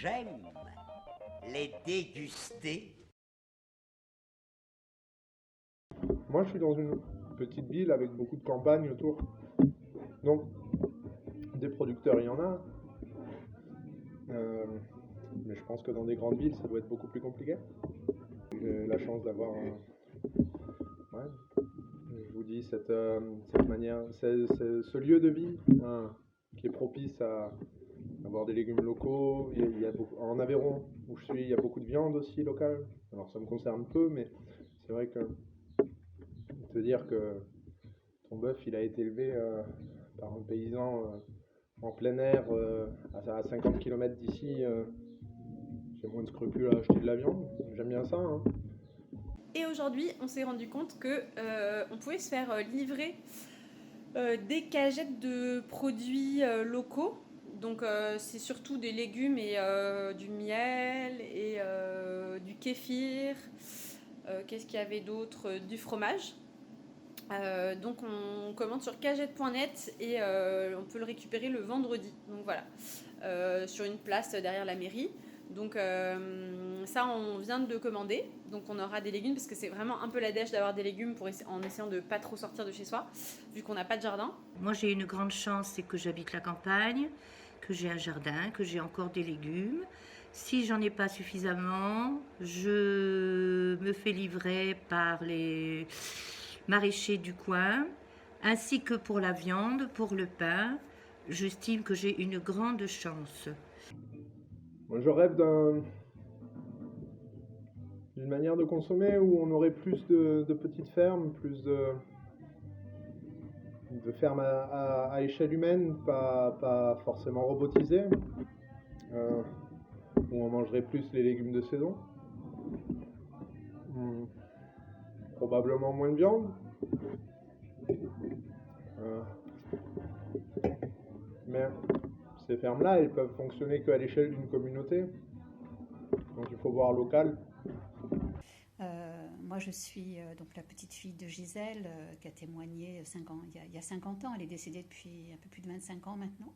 j'aime les déguster. Moi, je suis dans une petite ville avec beaucoup de campagnes autour. Donc, des producteurs, il y en a. Mais je pense que dans des grandes villes, ça doit être beaucoup plus compliqué. J'ai la chance d'avoir, ouais, je vous dis, cette manière, ce lieu de vie qui est propice à avoir des légumes locaux. Il y a beaucoup, en Aveyron, où je suis, il y a beaucoup de viande aussi locale. Alors ça me concerne peu, mais c'est vrai que te dire que ton bœuf, il a été élevé par un paysan en plein air à 50 km d'ici, j'ai moins de scrupules à acheter de la viande. J'aime bien ça, hein. Et aujourd'hui, on s'est rendu compte que on pouvait se faire livrer des cagettes de produits locaux. Donc c'est surtout des légumes et du miel et du kéfir. Qu'est-ce qu'il y avait d'autre? Du fromage. Donc on commande sur cagette.net et on peut le récupérer le vendredi. Donc voilà, sur une place derrière la mairie. Donc ça, on vient de commander. Donc on aura des légumes parce que c'est vraiment un peu la dèche d'avoir des légumes en essayant de pas trop sortir de chez soi, vu qu'on n'a pas de jardin. Moi, j'ai une grande chance, c'est que j'habite la campagne, que j'ai un jardin, que j'ai encore des légumes. Si j'en ai pas suffisamment, je me fais livrer par les maraîchers du coin, ainsi que pour la viande, pour le pain. J'estime que j'ai une grande chance. Moi, je rêve d'une manière de consommer où on aurait plus de petites fermes, plus de fermes à échelle humaine, pas forcément robotisées, où on mangerait plus les légumes de saison. Probablement moins de viande. Mais ces fermes-là, elles peuvent fonctionner qu'à l'échelle d'une communauté. Donc il faut voir local. Moi, je suis donc la petite fille de Gisèle qui a témoigné il y a 50 ans. Elle est décédée depuis un peu plus de 25 ans maintenant.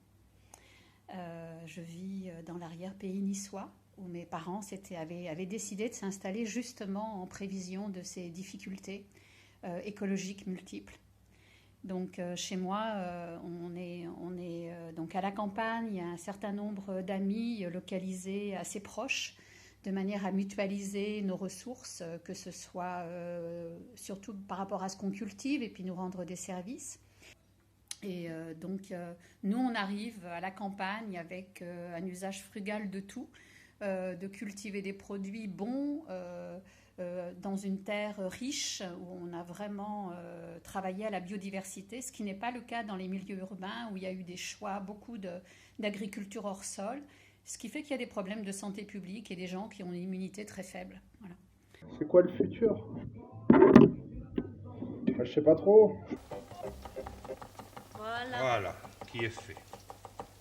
Je vis dans l'arrière-pays niçois où mes parents avaient décidé de s'installer justement en prévision de ces difficultés écologiques multiples. Donc chez moi, on est donc à la campagne. Il y a un certain nombre d'amis localisés assez proches, de manière à mutualiser nos ressources, que ce soit surtout par rapport à ce qu'on cultive et puis nous rendre des services. Et donc nous, on arrive à la campagne avec un usage frugal de tout, de cultiver des produits bons, dans une terre riche où on a vraiment travaillé à la biodiversité, ce qui n'est pas le cas dans les milieux urbains où il y a eu des choix, beaucoup d'agriculture hors sol, ce qui fait qu'il y a des problèmes de santé publique et des gens qui ont une immunité très faible. Voilà. C'est quoi le futur? Je sais pas trop. Voilà, qui est fait.